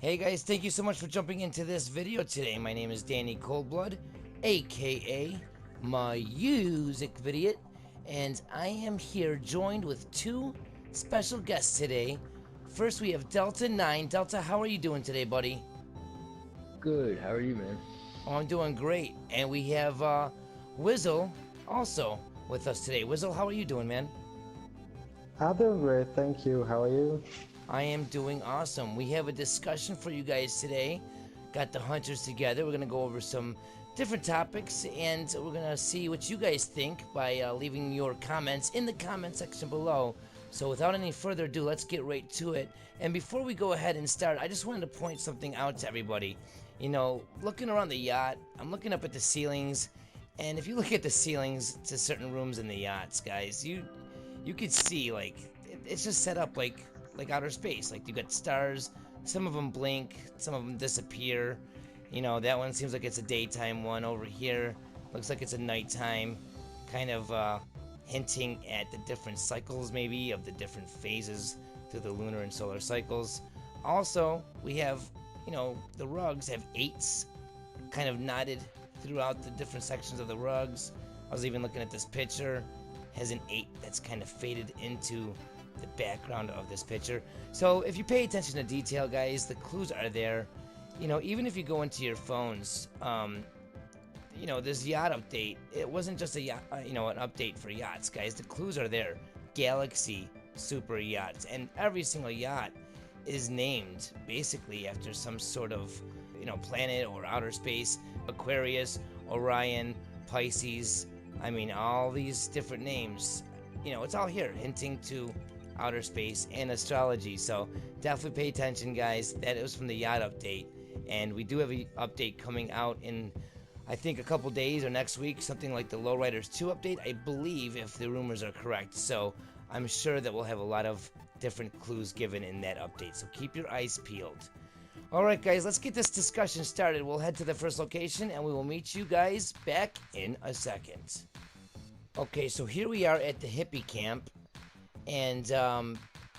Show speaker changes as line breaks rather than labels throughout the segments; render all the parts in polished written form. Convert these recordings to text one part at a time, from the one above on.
Hey guys, thank you so much for jumping into this video today. My name is Danny Coldblood, aka MusicVidiot, and I am here joined with two special guests today. First, we have Delta 9. Delta, how are you doing today, buddy?
Good. How are you, man?
Oh, I'm doing great. And we have WhizL also with us today. WhizL, how are you doing, man?
I'm doing great, thank you. How are you?
I am doing awesome. We have a discussion for you guys today. Got the hunters together. We're going to go over some different topics and we're going to see what you guys think by leaving your comments in the comment section below. So without any further ado, let's get right to it. And before we go ahead and start, I just wanted to point something out to everybody. You know, looking around the yacht, I'm looking up at the ceilings, and if you look at the ceilings to certain rooms in the yachts, guys, you could see like it's just set up like outer space. Like you got stars, some of them blink, some of them disappear. You know, that one seems like it's a daytime one. Over here looks like it's a nighttime, kind of hinting at the different cycles maybe of the different phases through the lunar and solar cycles. Also, we have, you know, the rugs have eights kind of knotted throughout the different sections of the rugs. I was even looking at this picture, has an 8 that's kind of faded into the background of this picture. So if you pay attention to detail, guys, the clues are there. You know, even if you go into your phones, you know, this yacht update, it wasn't just a yacht, you know, an update for yachts, guys. The clues are there. Galaxy super yachts, and every single yacht is named basically after some sort of, you know, planet or outer space. Aquarius, Orion, Pisces. I mean, all these different names. You know, it's all here, hinting to outer space and astrology. So definitely pay attention, guys. That was from the yacht update, and we do have an update coming out in, I think, a couple days or next week, something like the Lowriders 2 update, I believe, if the rumors are correct. So I'm sure that we'll have a lot of different clues given in that update, so keep your eyes peeled. Alright guys, let's get this discussion started. We'll head to the first location and we will meet you guys back in a second. Okay, so here we are at the Hippie camp, and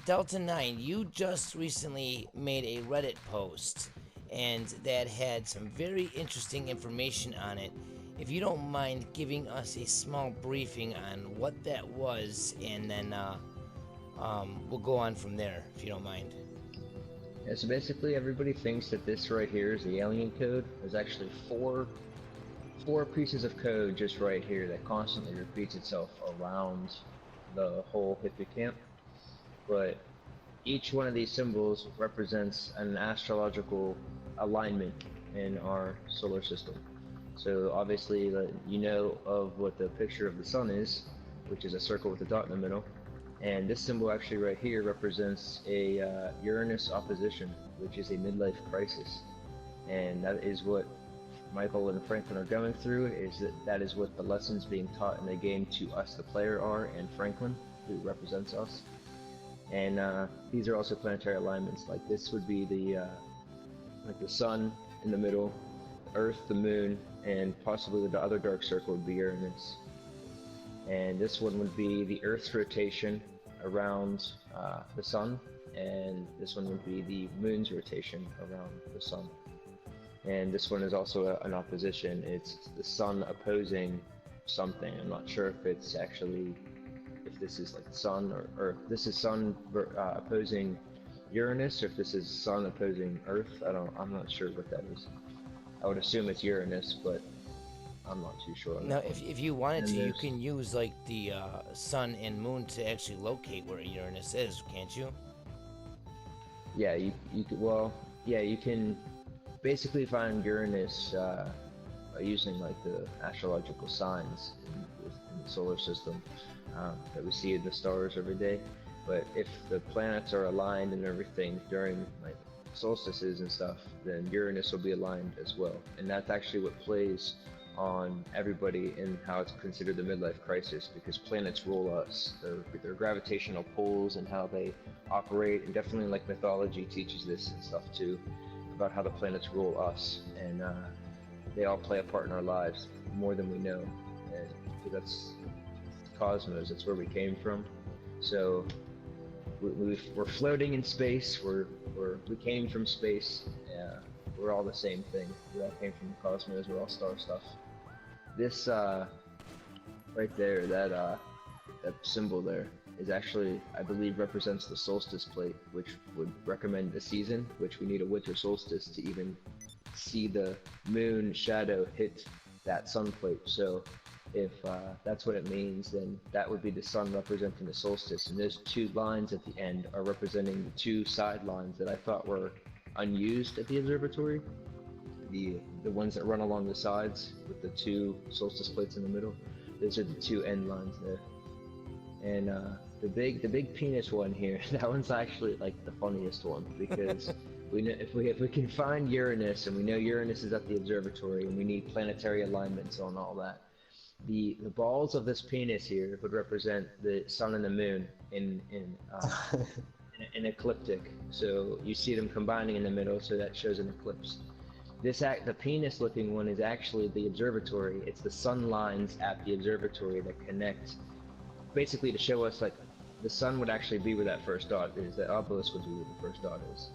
Delta 9, you just recently made a Reddit post, and that had some very interesting information on it. If you don't mind giving us a small briefing on what that was, and then we'll go on from there, if you don't mind.
Yeah, so basically everybody thinks that this right here is the alien code. There's actually four pieces of code just right here that constantly repeats itself around the whole hippie camp. But each one of these symbols represents an astrological alignment in our solar system. So obviously you know of what the picture of the sun is, which is a circle with a dot in the middle. And this symbol actually right here represents a Uranus opposition, which is a midlife crisis. And that is what Michael and Franklin are going through, that is what the lessons being taught in the game to us, the player, are, and Franklin, who represents us. And these are also planetary alignments. Like this would be like the sun in the middle, Earth, the moon, and possibly the other dark circle would be Uranus. And this one would be the Earth's rotation around the sun, and this one would be the moon's rotation around the sun. And this one is also an opposition. It's the sun opposing something. I'm not sure if it's actually, if this is like sun or if this is sun opposing Uranus, or if this is sun opposing Earth. I'm not sure what that is. I would assume it's Uranus, but I'm not too sure.
Now, if you wanted to, you can use like the sun and moon to actually locate where Uranus is, can't you?
Yeah, you could. Well, yeah, you can basically find Uranus by using like the astrological signs in the solar system that we see in the stars every day. But if the planets are aligned and everything during like solstices and stuff, then Uranus will be aligned as well, and that's actually what plays on everybody and how it's considered the midlife crisis, because planets rule us. Their gravitational pulls and how they operate, and definitely like mythology teaches this and stuff too, about how the planets rule us, and they all play a part in our lives more than we know, and that's the cosmos. That's where we came from. So we're floating in space. We came from space. Yeah, we're all the same thing. We all came from the cosmos. We're all star stuff. This right there, that symbol there is actually, I believe, represents the solstice plate, which would recommend the season, which we need a winter solstice to even see the moon shadow hit that sun plate. So if that's what it means, then that would be the sun representing the solstice, and those two lines at the end are representing the two side lines that I thought were unused at the observatory. The ones that run along the sides with the two solstice plates in the middle. Those are the two end lines there. And the big penis one here, that one's actually like the funniest one, because we know if we can find Uranus, and we know Uranus is at the observatory, and we need planetary alignments on all that. The balls of this penis here would represent the sun and the moon in an ecliptic. So you see them combining in the middle, so that shows an eclipse. The penis-looking one is actually the observatory. It's the sun lines at the observatory that connect, basically to show us like the sun would actually be where that first dot is. The obelisk would be where the first dot is,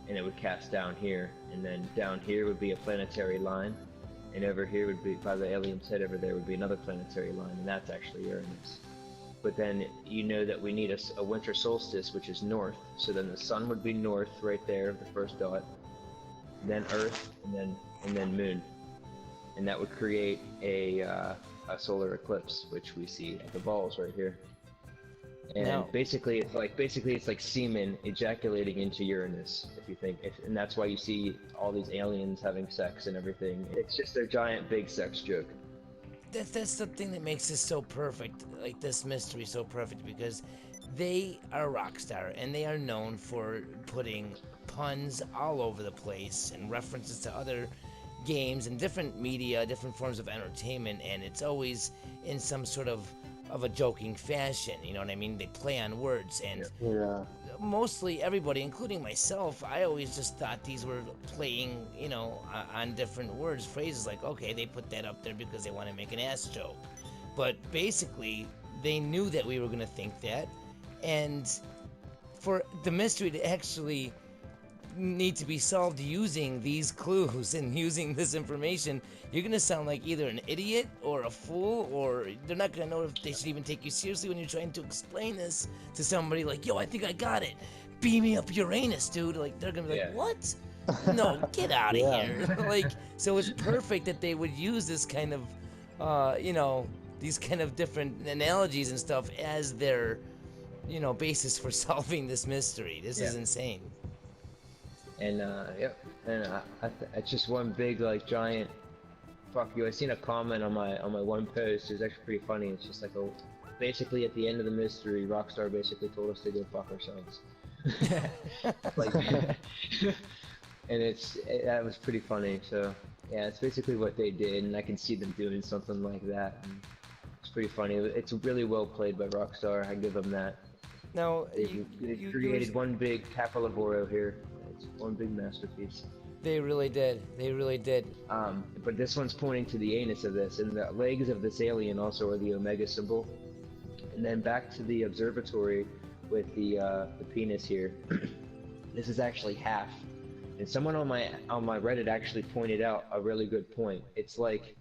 and it would cast down here, and then down here would be a planetary line, and over here would be, by the alien's head over there, would be another planetary line, and that's actually Uranus. But then you know that we need a winter solstice, which is north. So then the sun would be north right there, the first dot, then Earth, and then Moon, and that would create a solar eclipse, which we see at the balls right here. And basically it's like semen ejaculating into Uranus, if you think, and that's why you see all these aliens having sex and everything. It's just a giant big sex joke.
That's the thing that makes this so perfect, like this mystery so perfect, because they are Rockstar, and they are known for putting puns all over the place and references to other games and different media, different forms of entertainment, and it's always in some sort of a joking fashion, you know what I mean? They play on words, and mostly everybody, including myself, I always just thought these were playing, you know, on different words, phrases, like, okay, they put that up there because they want to make an ass joke. But basically, they knew that we were going to think that, and for the mystery to actually need to be solved using these clues and using this information, you're gonna sound like either an idiot or a fool, or they're not gonna know if they should even take you seriously when you're trying to explain this to somebody like, yo, I think I got it. Beam me up Uranus, dude. Like, they're gonna be like, what? No, get out of here. Like, so it's perfect that they would use this kind of, you know, these kind of different analogies and stuff as their, you know, basis for solving this mystery. This is insane.
And it's just one big like giant fuck you. I seen a comment on my one post. It was actually pretty funny. It's just like basically at the end of the mystery, Rockstar basically told us to go fuck ourselves. Like, and that was pretty funny. So yeah, it's basically what they did, and I can see them doing something like that. And it's pretty funny. It's really well played by Rockstar. I give them that.
Now
they created one big Capolavoro here. It's one big masterpiece.
They really did. They really did.
But this one's pointing to the anus of this, and the legs of this alien also are the Omega symbol. And then back to the observatory with the penis here. This is actually half. And someone on my Reddit actually pointed out a really good point. It's like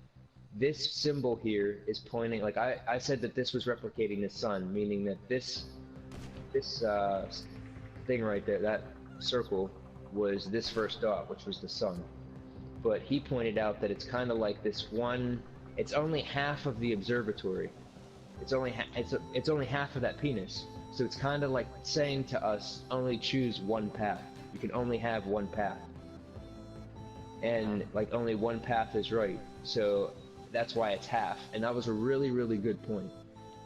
this symbol here is pointing, like I said that this was replicating the sun, meaning that this thing right there, that circle, was this first dot, which was the sun. But he pointed out that it's kind of like this one. It's only half of the observatory. It's only half of that penis. So it's kind of like saying to us, only choose one path. You can only have one path, and like only one path is right. So that's why it's half. And that was a really, really good point.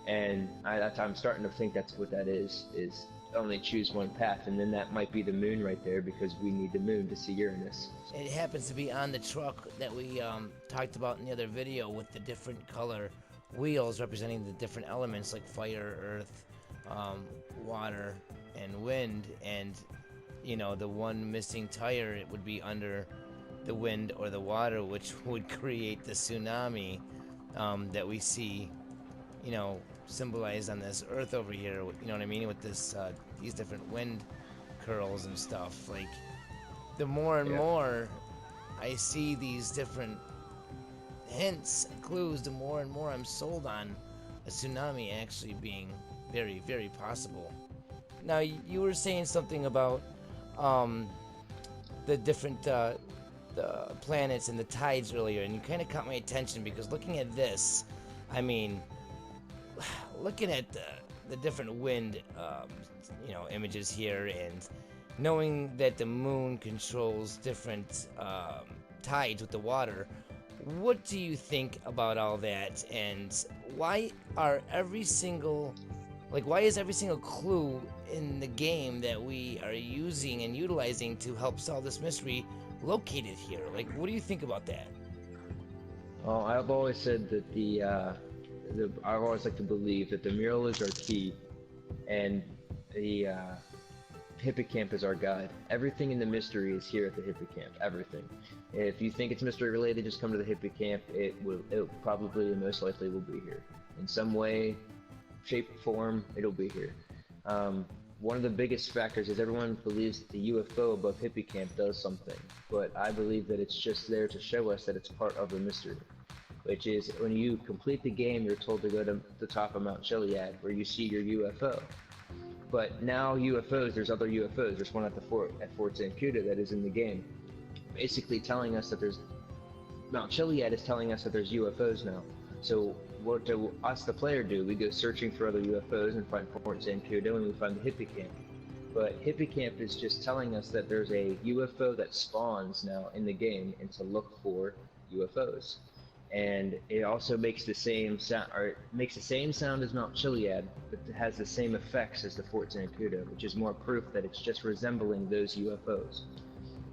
And I'm starting to think that's what that is only choose one path, and then that might be the moon right there, because we need the moon to see Uranus.
It happens to be on the truck that we talked about in the other video, with the different color wheels representing the different elements like fire, earth, water, and wind. And you know, the one missing tire, it would be under the wind or the water, which would create the tsunami that we see you know, symbolized on this earth over here. You know what I mean? With this, these different wind curls and stuff. Like, the more and more I see these different hints, clues, the more and more I'm sold on a tsunami actually being very, very possible. Now, you were saying something about the different the planets and the tides earlier, and you kind of caught my attention because looking at this, I mean, looking at the different wind, you know, images here, and knowing that the moon controls different tides with the water, what do you think about all that, and why are every single, like, why is every single clue in the game that we are using and utilizing to help solve this mystery located here? Like, what do you think about that?
Well, I've always said that I've always liked to believe that the murals are key, and the Hippocamp is our guide. Everything in the mystery is here at the Hippocamp. Everything. If you think it's mystery related, just come to the Hippocamp. It probably and most likely will be here in some way, shape, form. It'll be here. One of the biggest factors is everyone believes that the UFO above Hippocamp does something, but I believe that it's just there to show us that it's part of the mystery. Which is, when you complete the game, you're told to go to the top of Mount Chiliad, where you see your UFO. But now UFOs, there's other UFOs. There's one at the fort, at Fort Zancudo, that is in the game, basically telling us that there's, Mount Chiliad is telling us that there's UFOs now. So what do us, the player, do? We go searching for other UFOs and find Fort Zancudo, and we find the Hippocamp. But Hippocamp is just telling us that there's a UFO that spawns now in the game, and to look for UFOs. And it also makes the same sound, or it makes the same sound as Mount Chiliad, but it has the same effects as the Fort Zancudo, which is more proof that it's just resembling those UFOs.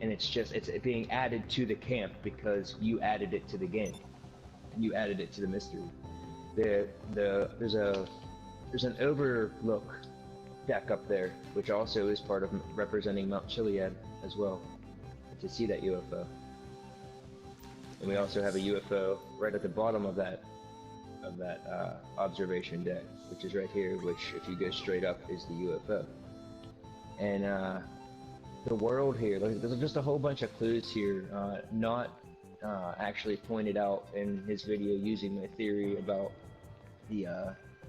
And it's being added to the camp because you added it to the game. You added it to the mystery. There's an overlook deck up there, which also is part of representing Mount Chiliad as well, to see that UFO. And we also have a UFO right at the bottom of that observation deck, which is right here, which, if you go straight up, is the UFO. And the world here, there's just a whole bunch of clues here, not actually pointed out in his video using my theory about the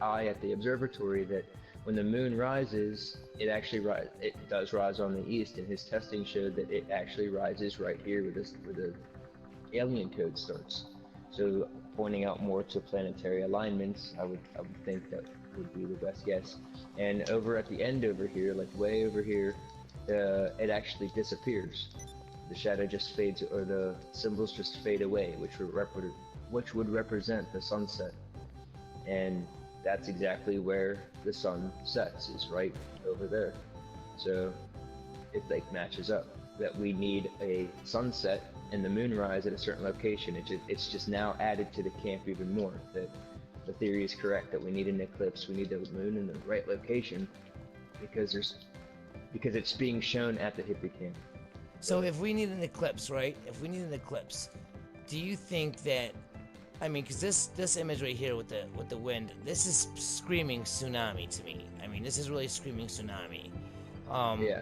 eye at the observatory, that when the moon rises, it does rise on the east, and his testing showed that it actually rises right here where the alien code starts. So pointing out more to planetary alignments, I would think that would be the best guess. And over at the end over here, like way over here, it actually disappears. The shadow just fades, or the symbols just fade away, which would represent the sunset. And that's exactly where the sun sets, is right over there. So it like matches up that we need a sunset and the moonrise at a certain location. It's just now added to the camp even more, that the theory is correct, that we need an eclipse, we need the moon in the right location, because it's being shown at the Hippocamp.
So if we need an eclipse, right? If we need an eclipse, do you think that, I mean, because this image right here with the wind, this is screaming tsunami to me. I mean, this is really screaming tsunami.
Yeah.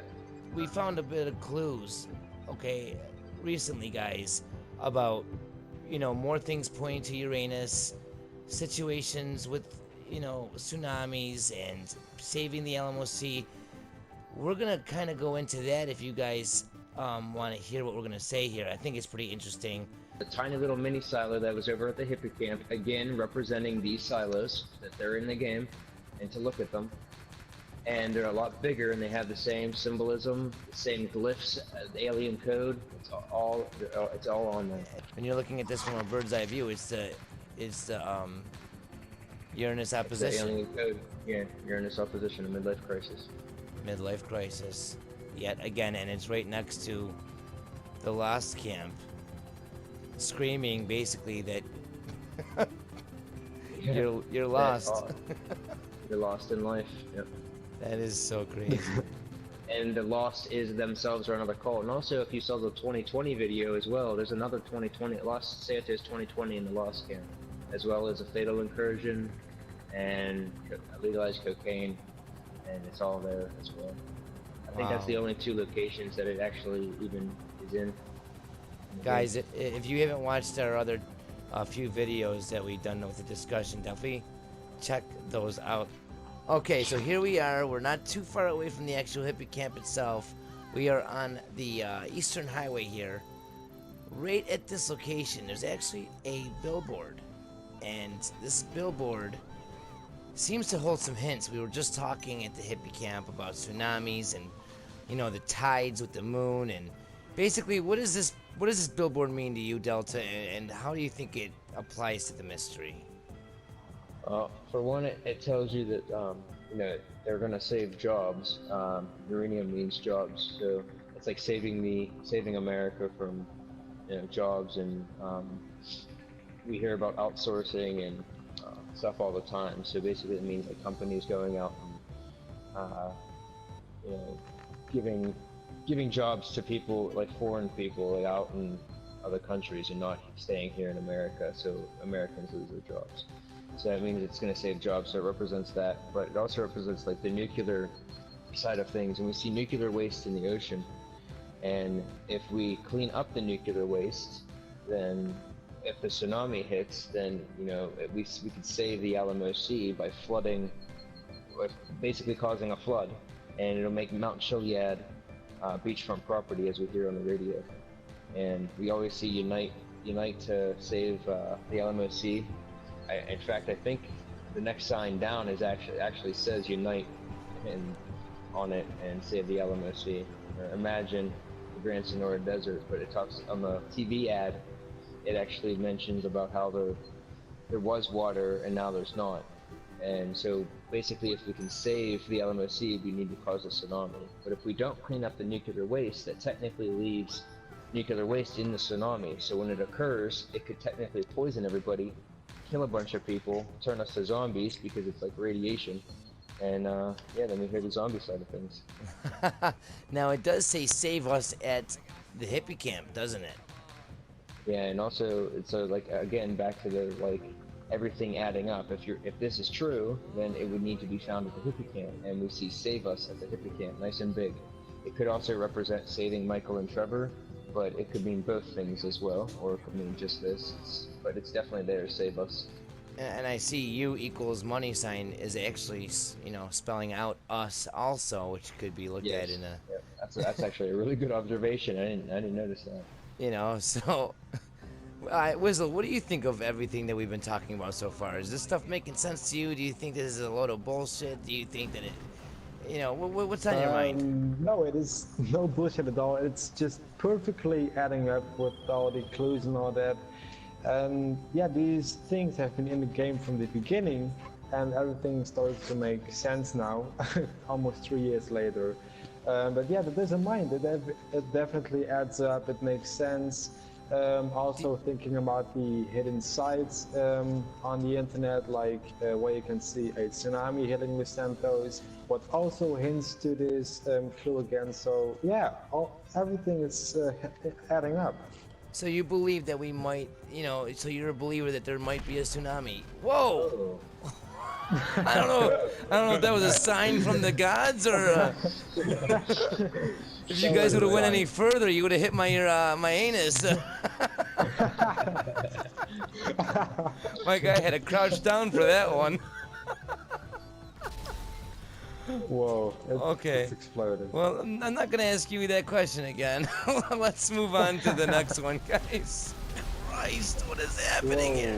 We found a bit of clues, okay, recently, guys, about, you know, more things pointing to Uranus, situations with, you know, tsunamis and saving the Alamo Sea. We're gonna kind of go into that if you guys want to hear what we're gonna say here. I think it's pretty interesting.
A tiny little mini silo that was over at the Hippocamp, again representing these silos that they're in the game, and to look at them. And they're a lot bigger, and they have the same symbolism, the same glyphs, the alien code. It's all on there.
When you're looking at this from a bird's eye view, it's the Uranus opposition.
The alien code, yeah, Uranus opposition, a midlife crisis.
Midlife crisis, yet again, and it's right next to the Lost Camp, screaming basically that you're lost.
You're lost in life. Yep.
That is so crazy.
And the Lost is themselves are another cult. And also, if you saw the 2020 video as well, there's another 2020, Los Santos 2020 in the Lost Camp, as well as a Fatal Incursion, and legalized cocaine, and it's all there as well. I think that's
Wow.
the only two locations that it actually even is in. The game.
Guys, if you haven't watched our other few videos that we've done with the discussion, definitely check those out. Okay, so here we are. We're not too far away from the actual hippie camp itself. We are on the Eastern Highway here. Right at this location, there's actually a billboard. And this billboard seems to hold some hints. We were just talking at the hippie camp about tsunamis and, you know, the tides with the moon. And basically, what does this billboard mean to you, Delta? And how do you think it applies to the mystery?
For one, it tells you that you know, they're gonna save jobs. Uranium means jobs, so it's like saving America from, you know, jobs, and we hear about outsourcing and stuff all the time. So basically, it means like companies going out and you know, giving jobs to people, like foreign people, like out in other countries and not staying here in America. So Americans lose their jobs. So that means it's going to save jobs. So it represents that, but it also represents like the nuclear side of things. And we see nuclear waste in the ocean. And if we clean up the nuclear waste, then if the tsunami hits, then, you know, at least we could save the Alamo Sea by flooding, or basically causing a flood, and it'll make Mount Chiliad beachfront property, as we hear on the radio. And we always see unite to save the Alamo Sea. In fact, I think the next sign down is actually says unite on it and save the Alamo Sea. Imagine the Grand Sonora Desert, but it talks on the TV ad. It actually mentions about how there was water and now there's not. And so basically, if we can save the Alamo Sea, we need to cause a tsunami. But if we don't clean up the nuclear waste, that technically leaves nuclear waste in the tsunami. So when it occurs, it could technically poison everybody, kill a bunch of people, turn us to zombies because it's like radiation. And yeah, then we hear the zombie side of things.
Now, it does say save us at the hippie camp, doesn't it?
Yeah, and also it's like, again, back to the like everything adding up. If this is true, then it would need to be found at the hippie camp, and we see save us at the hippie camp, nice and big. It could also represent saving Michael and Trevor, but it could mean both things as well, or it could mean just this. But it's definitely there to save us.
And I see U equals money sign is actually, you know, spelling out us also, which could be looked at in a.
Yeah, that's actually a really good observation. I didn't notice that.
You know, so. WhizL, what do you think of everything that we've been talking about so far? Is this stuff making sense to you? Do you think this is a load of bullshit? Do you think that it, you know, what's on your mind?
No, it is no bullshit at all. It's just perfectly adding up with all the clues and all that. And yeah, these things have been in the game from the beginning, and everything starts to make sense now, almost 3 years later. But yeah, that doesn't mind. It definitely adds up. It makes sense. Also thinking about the hidden sites on the internet, like where you can see a tsunami hitting the Santos, what also hints to this clue again. So yeah, everything is adding up.
So you believe that we might, you know, so you're a believer that there might be a tsunami. Whoa! I don't know if that was a sign from the gods or if you guys would have went any further, you would have hit my my anus. My guy had to crouch down for that one.
Whoa,
okay.
It's exploded.
Well, I'm not gonna ask you that question again. Let's move on to the next one, guys. Christ, what is happening here?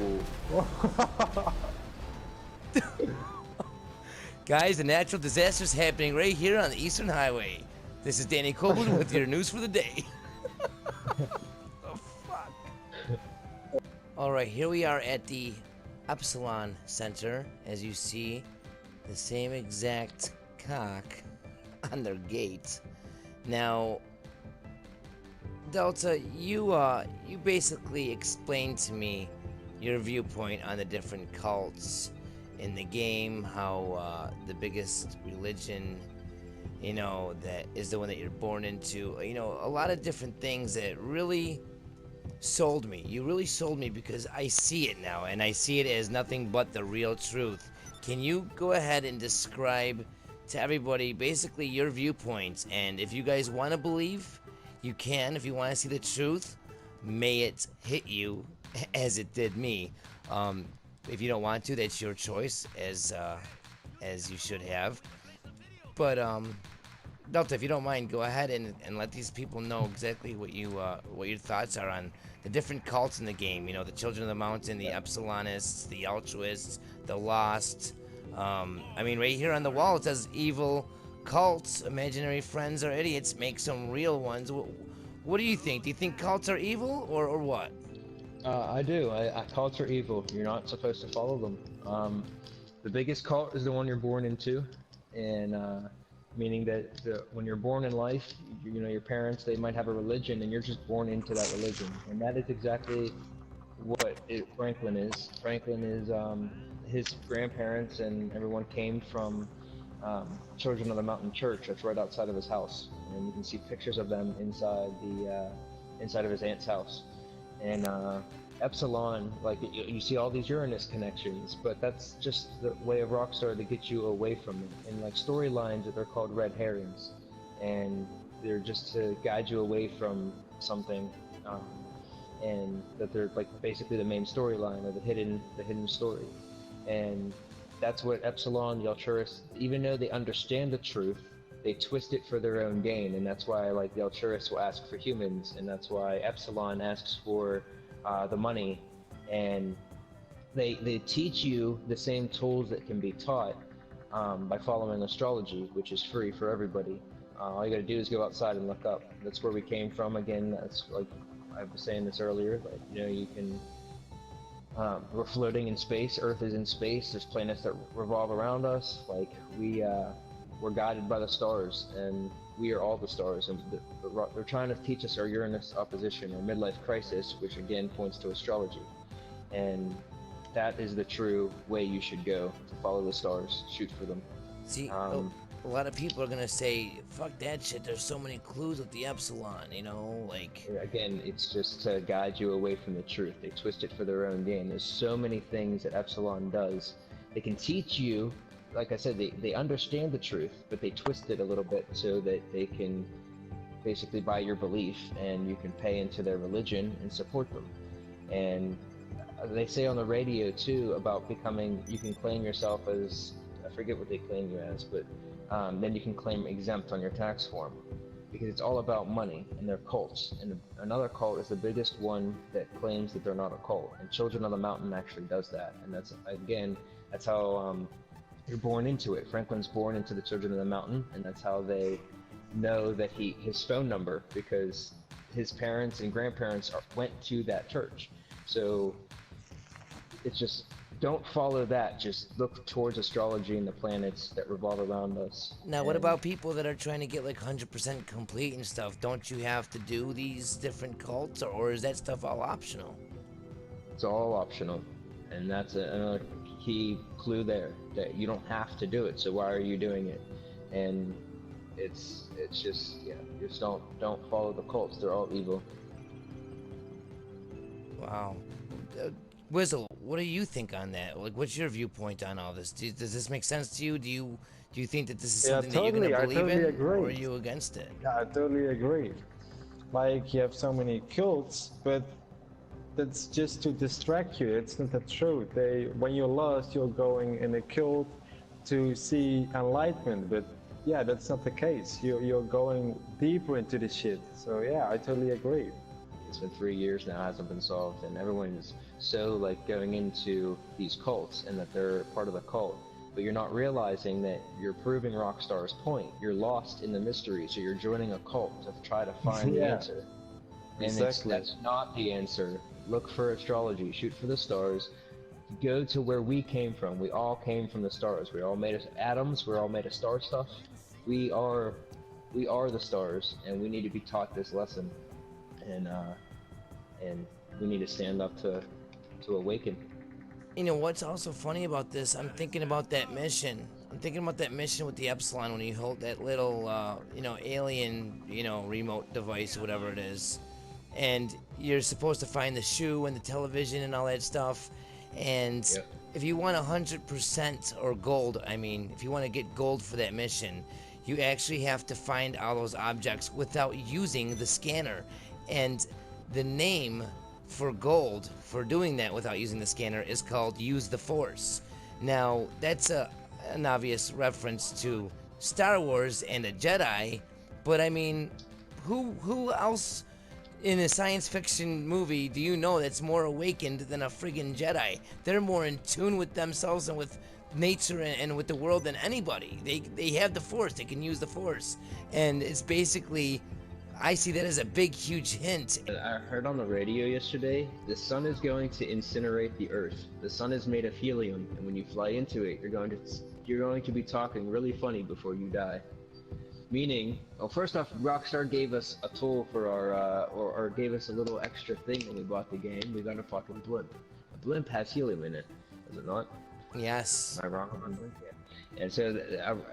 Guys, a natural disaster is happening right here on the Eastern Highway. This is Danny Copeland with your news for the day. Oh, fuck. Alright, here we are at the Epsilon Center. As you see, the same exact cock on their gate. Now, Delta, you basically explained to me your viewpoint on the different cults in the game, how the biggest religion, you know, that is the one that you're born into, you know, a lot of different things that really sold me. You really sold me because I see it now, and I see it as nothing but the real truth. can you go ahead and describe to everybody basically your viewpoints? And if you guys want to believe, you can. If you want to see the truth, may it hit you as it did me. If you don't want to, that's your choice, as you should have. But Delta, if you don't mind, go ahead and let these people know exactly what your thoughts are on the different cults in the game. You know, the Children of the Mountain, the Epsilonists, the Altruists, the Lost. I mean, right here on the wall it says evil cults, imaginary friends or idiots make some real ones. What do you think? Do you think cults are evil or what?
I do. Cults are evil. You're not supposed to follow them. The biggest cult is the one you're born into, and meaning that when you're born in life, you know, your parents, they might have a religion, and you're just born into that religion, and that is exactly what Franklin is. Franklin is his grandparents and everyone came from Children of the Mountain Church. That's right outside of his house, and you can see pictures of them inside of his aunt's house. And Epsilon, like you see all these Uranus connections, but that's just the way of Rockstar to get you away from them. And like storylines, that they're called red herrings, and they're just to guide you away from something, and that they're like basically the main storyline or the hidden story. And that's what Epsilon, the Alturus, even though they understand the truth, they twist it for their own gain, and that's why like the Alturus will ask for humans, and that's why Epsilon asks for the money, and they teach you the same tools that can be taught by following astrology, which is free for everybody. All you gotta do is go outside and look up. That's where we came from. Again, that's like I was saying this earlier. Like, you know, you can. We're floating in space. Earth is in space. There's planets that revolve around us. Like we're guided by the stars, and we are all the stars. And they're trying to teach us our Uranus opposition, or midlife crisis, which again points to astrology. And that is the true way you should go, to follow the stars, shoot for them.
See, a lot of people are gonna say, "Fuck that shit." There's so many clues with the Epsilon, you know, like.
Again, it's just to guide you away from the truth. They twist it for their own gain. There's so many things that Epsilon does. They can teach you. Like I said, they understand the truth, but they twist it a little bit so that they can basically buy your belief, and you can pay into their religion and support them. And they say on the radio too about becoming, you can claim yourself as, I forget what they claim you as, but then you can claim exempt on your tax form, because it's all about money, and they're cults. And another cult is the biggest one that claims that they're not a cult, and Children of the Mountain actually does that. And that's, again, that's how you're born into it. Franklin's born into the Children of the Mountain, and that's how they know that his phone number, because his parents and grandparents went to that church. So it's just, don't follow that. Just look towards astrology and the planets that revolve around us.
Now, what about people that are trying to get like 100% complete and stuff? Don't you have to do these different cults, or is that stuff all optional?
It's all optional, and that's another key clue there, that you don't have to do it. So why are you doing it? And it's just, yeah, just don't follow the cults. They're all evil.
Wow. WhizL, what do you think on that? Like, what's your viewpoint on all this? Does this make sense to you? Do you think that this is something that you're going to believe in,
agree.
or are you against it?
Yeah, I totally agree. Like, you have so many cults, but that's just to distract you. It's not the truth. When you're lost, you're going in a cult to see enlightenment, but yeah, that's not the case. You're going deeper into the shit. So yeah, I totally agree.
It's been 3 years now, hasn't been solved, and everyone is so like going into these cults and that they're part of the cult, but you're not realizing that you're proving Rockstar's point. You're lost in the mystery, so you're joining a cult to try to find the answer. And
exactly.
that's not the answer. Look for astrology, shoot for the stars, go to where we came from. We all came from the stars. We all made of atoms, we're all made of star stuff. We are the stars, and we need to be taught this lesson. And we need to stand up to awaken.
You know what's also funny about this? I'm thinking about that mission. I'm thinking about that mission with the Epsilon when you hold that little, alien, remote device or whatever it is, and you're supposed to find the shoe and the television and all that stuff. And if you want 100% or gold, I mean, if you want to get gold for that mission, you actually have to find all those objects without using the scanner. And the name for gold for doing that without using the scanner is called Use the Force. Now, that's an obvious reference to Star Wars and a Jedi, but I mean, who else in a science fiction movie do you know that's more awakened than a friggin' Jedi? They're more in tune with themselves and with nature and with the world than anybody. They have the Force. They can use the Force, and it's basically, I see that as a big, huge hint.
I heard on the radio yesterday, the sun is going to incinerate the Earth. The sun is made of helium, and when you fly into it, you're going to be talking really funny before you die. Meaning, well, first off, Rockstar gave us a tool for our, or gave us a little extra thing when we bought the game. We got a fucking blimp. A blimp has helium in it, does it not?
Yes.
Am I wrong on blimp? Yeah. And so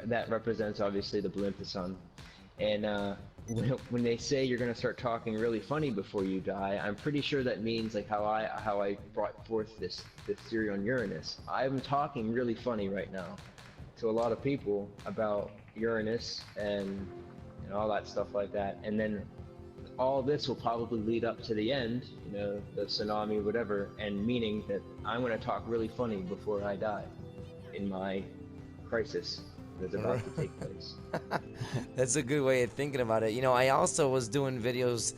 that represents obviously the blimp, the sun. And when they say you're gonna start talking really funny before you die, I'm pretty sure that means like how I brought forth this theory on Uranus. I'm talking really funny right now to a lot of people about Uranus and all that stuff like that, and then all this will probably lead up to the end, the tsunami, whatever, and meaning that I'm going to talk really funny before I die in my crisis that's about to take place.
That's a good way of thinking about it. I also was doing videos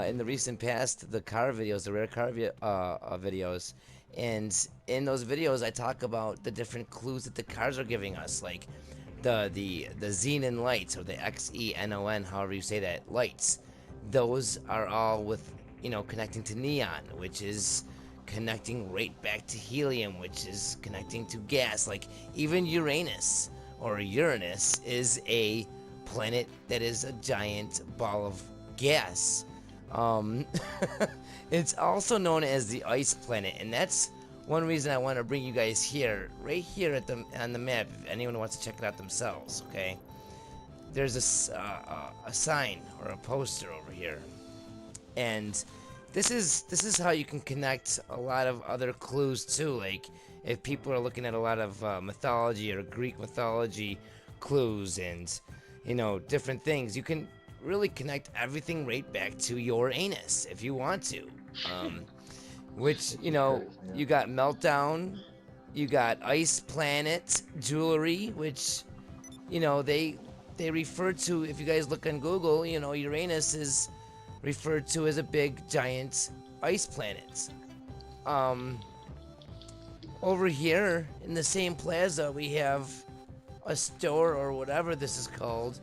in the recent past, the car videos, the rare car videos, and in those videos I talk about the different clues that the cars are giving us, like the xenon lights, or the xenon, however you say that, lights. Those are all with connecting to neon, which is connecting right back to helium, which is connecting to gas. Like even Uranus or Uranus is a planet that is a giant ball of gas. It's also known as the ice planet, and that's one reason I want to bring you guys here, right here on the map, if anyone wants to check it out themselves, okay? There's a sign or a poster over here, and this is how you can connect a lot of other clues too. Like if people are looking at a lot of mythology or Greek mythology clues and different things, you can really connect everything right back to your anus if you want to. Which you got Meltdown, you got Ice Planet Jewelry, which they refer to, if you guys look on Google, Uranus is referred to as a big giant ice planet. Over here in the same plaza we have a store, or whatever this is called,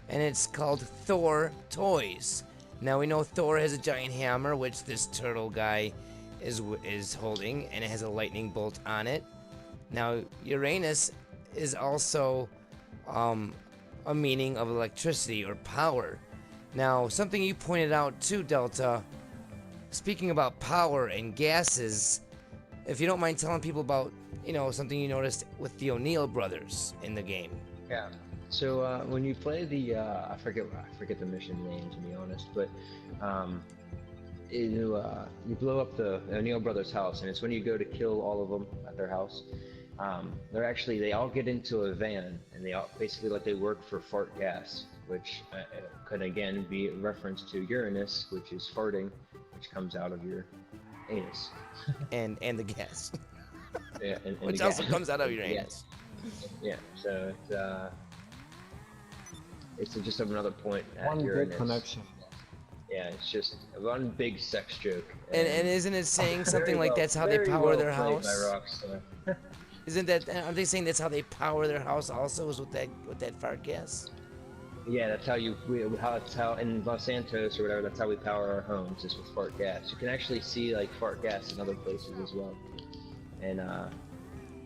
and it's called Thor Toys. Now we know Thor has a giant hammer, which this turtle guy is holding, and it has a lightning bolt on it. Now Uranus is also a meaning of electricity or power. Now something you pointed out too, Delta, speaking about power and gases, if you don't mind telling people about something you noticed with the O'Neill brothers in the game.
Yeah. So when you play the I forget the mission name, to be honest, but you blow up the O'Neill brothers' house, and it's when you go to kill all of them at their house. They all get into a van, and they all basically they work for fart gas, which could again be a reference to Uranus, which is farting, which comes out of your anus.
and the gas.
Yeah, and
which also comes out of your anus.
Yeah, so it's just another point at
one
Uranus.
big connection.
Yeah, it's just one big sex joke.
And isn't it saying something like that's how they power their house? Aren't they saying that's how they power their house also, is with that fart gas?
Yeah, that's how how in Los Santos or whatever, that's how we power our homes, is with fart gas. You can actually see fart gas in other places as well. And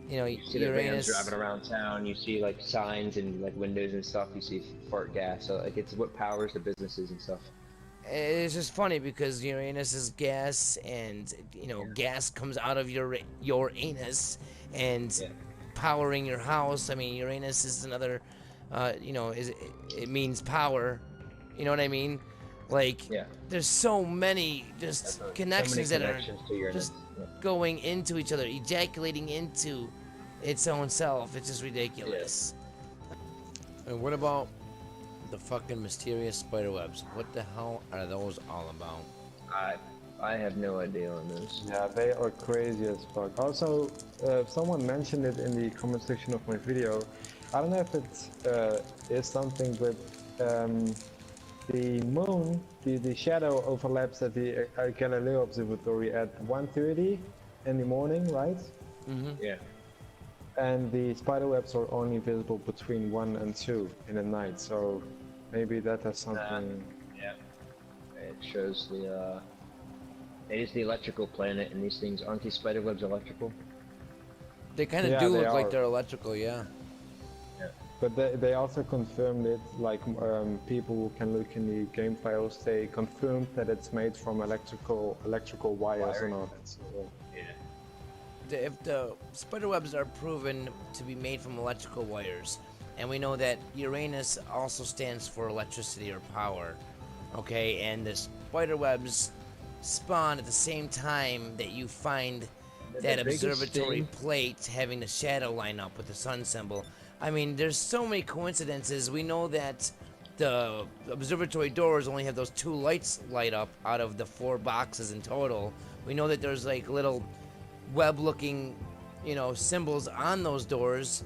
you see the vans driving around town, you see signs and windows and stuff, you see fart gas. So it's what powers the businesses and stuff.
It's just funny because Uranus is gas, and gas comes out of your anus and powering your house. I mean, Uranus is another, it means power. You know what I mean? Like,
Yeah.
there's so many just connections that are
connections to your
just
yeah.
going into each other, ejaculating into its own self. It's just ridiculous. And what about the fucking mysterious spider webs? What the hell are those all about?
I have no idea on this.
Yeah, they are crazy as fuck. Also, someone mentioned it in the comment section of my video. I don't know if it is something with the moon, the shadow overlaps at the Galileo Observatory at 1:30 in the morning, right?
Mm-hmm.
Yeah.
And the spider webs are only visible between 1 and 2 in the night, so maybe that has something...
Yeah. It shows the, it is the electrical planet, and these things, aren't these spider webs electrical?
They kind of
Yeah,
do
they
look like
are.
they're electrical, yeah.
Yeah.
But they also confirmed it, like people who can look in the game files, they confirmed that it's made from electrical wires and all that. So,
Yeah.
If the spider webs are proven to be made from electrical wires, and we know that Uranus also stands for electricity or power, okay, and the spider webs spawn at the same time that you find that
biggest
observatory
thing-
plate having the shadow line up with the sun symbol. I mean, there's so many coincidences. We know that the observatory doors only have those 2 lights light up out of the 4 boxes in total. We know that there's like little web-looking, you know, symbols on those doors.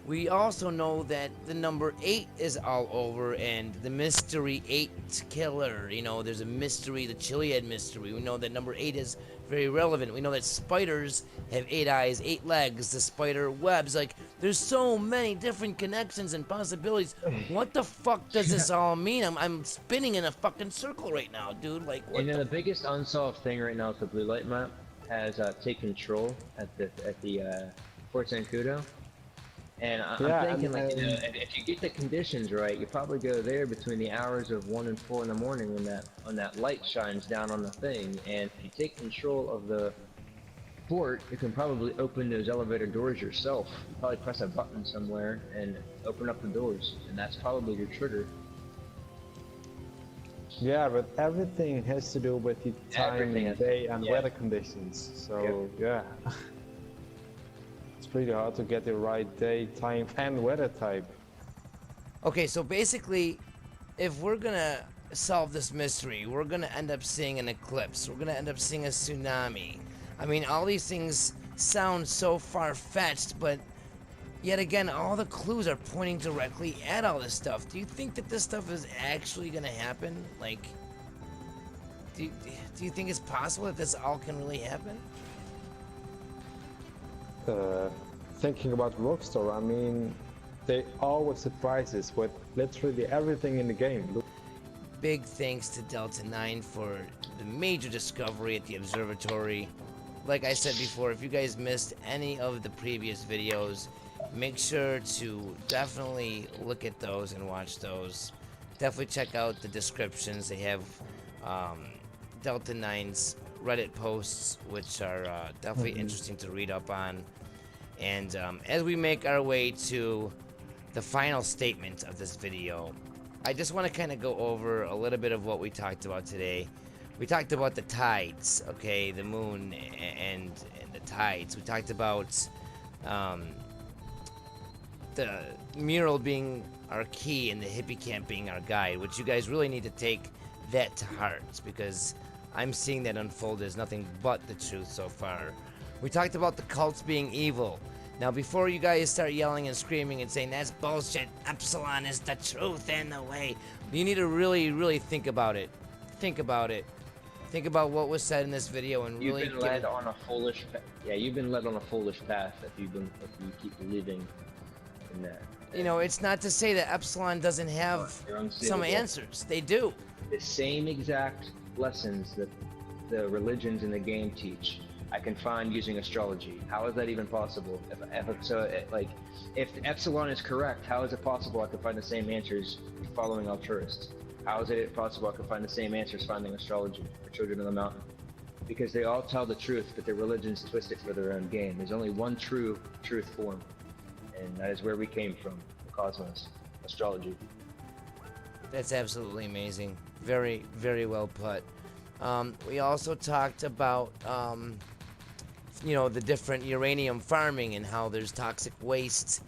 We also know that the number 8 is all over, and the mystery 8 killer. You know, there's a mystery, the Chiliad mystery. We know that number 8 is very relevant. We know that spiders have 8 eyes, 8 legs, the spider webs. Like, there's so many different connections and possibilities. What the fuck does this all mean? I'm spinning in a fucking circle right now, dude. Like, what
You know, the biggest unsolved thing right now is the blue light map has take control at the Fort Zancudo. And I'm thinking, like, you know, if you get the conditions right, you probably go there between the hours of 1 and 4 in the morning when that light shines down on the thing. And if you take control of the fort, you can probably open those elevator doors yourself. You probably press a button somewhere and open up the doors, and that's probably your trigger.
yeah, but everything has to do with the time,
Everything has-
day, and
yeah.
weather conditions. So yeah, it's pretty hard to get the right day, time, and weather type.
Okay, so basically, if we're gonna solve this mystery, we're gonna end up seeing an eclipse. We're gonna end up seeing a tsunami. I mean, all these things sound so far-fetched, but yet again, all the clues are pointing directly at all this stuff. Do you think that this stuff is actually gonna happen? Like, do you think it's possible that this all can really happen?
Thinking about Rockstar, I mean, they always surprise us with literally everything in the game. Look,
Big thanks to Delta 9 for the major discovery at the observatory. Like I said before, if you guys missed any of the previous videos, make sure to definitely look at those and watch those. Definitely check out the descriptions. They have Delta 9's Reddit posts, which are definitely interesting to read up on. And as we make our way to the final statement of this video, I just want to kind of go over a little bit of what we talked about today. We talked about the tides, okay, the moon and the tides. We talked about the mural being our key and the hippie camp being our guide, which you guys really need to take that to heart, because I'm seeing that unfold as nothing but the truth so far. We talked about the cults being evil. Now, before you guys start yelling and screaming and saying that's bullshit, Epsilon is the truth and the way, you need to really, really think about it. Think about it. Think about what was said in this video and really
You've been led on a foolish you've been led on a foolish path if you keep believing in that.
You know, it's not to say that Epsilon doesn't have
You're
some
unseeable.
answers. They do.
The same exact lessons that the religions in the game teach, I can find using astrology. How is that even possible? If Epsilon is correct, how is it possible I can find the same answers following Altruist? How is it possible I can find the same answers finding astrology or Children of the Mountain? Because they all tell the truth, but their religions twist it for their own gain. There's only one true truth form, and that is where we came from, the cosmos, astrology.
That's absolutely amazing. Very, very well put. We also talked about, you know, the different uranium farming and how there's toxic waste,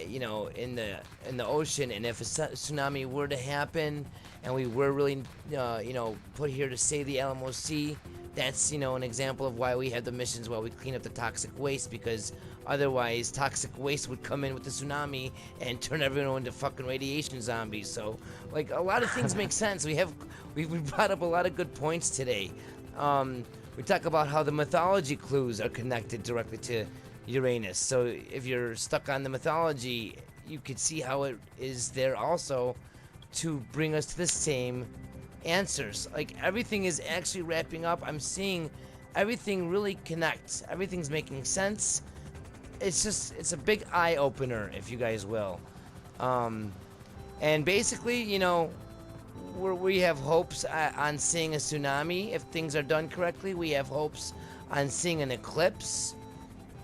you know, in the ocean, and if a tsunami were to happen, and we were really, you know, put here to save the Alamo Sea, that's, you know, an example of why we have the missions while we clean up the toxic waste, because otherwise toxic waste would come in with the tsunami and turn everyone into fucking radiation zombies. So, like, a lot of things make sense. We brought up a lot of good points today. We talk about how the mythology clues are connected directly to Uranus. So if you're stuck on the mythology, you could see how it is there also to bring us to the same answers. Like, everything is actually wrapping up. I'm seeing everything really connect. Everything's making sense. It's a big eye opener, if you guys will. And basically, you know, we have hopes on seeing a tsunami if things are done correctly. We have hopes on seeing an eclipse.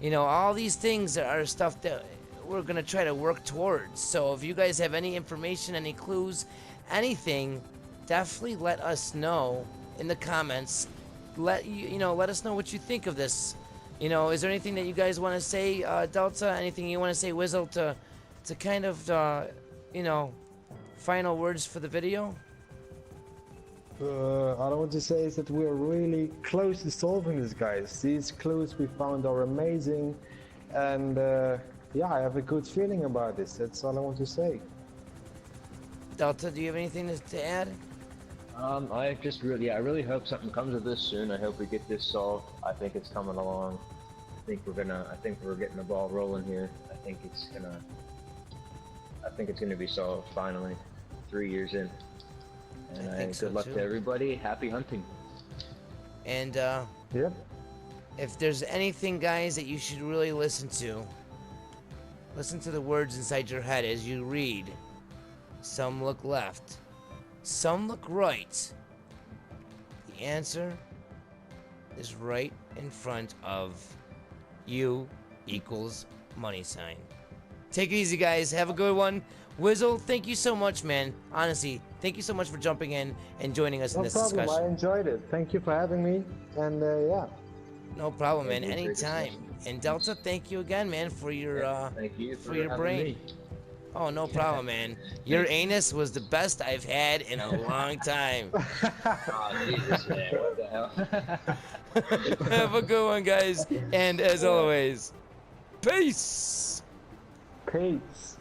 You know, all these things are stuff that we're gonna try to work towards. So if you guys have any information, any clues, anything, definitely let us know in the comments. Let us know what you think of this. You know, is there anything that you guys want to say, Delta? Anything you want to say, WhizL, to kind of, you know, final words for the video?
All I want to say is that we're really close to solving this, guys. These clues we found are amazing, and yeah, I have a good feeling about this. That's all I want to say.
Delta, do you have anything to add?
I really hope something comes of this soon. I hope we get this solved. I think it's coming along. I think we're getting the ball rolling here. I think it's gonna be solved finally, 3 years in. And good luck to everybody. Happy hunting.
And
Yep.
if there's anything, guys, that you should really listen to the words inside your head as you read. Some look left, some look right. The answer is right in front of you equals money sign. Take it easy, guys. Have a good one. WhizL, thank you so much, man. Honestly, thank you so much for jumping in and joining us in this discussion.
No problem. I enjoyed it. Thank you for having me. And yeah.
No problem, man. Anytime. And Delta, thank you again, man, for your
thank you
for your brain.
Me.
Oh, no problem, man. Your anus was the best I've had in a long time.
Oh, Jesus, man. What the hell?
Have a good one, guys. And as always, peace.
Peace.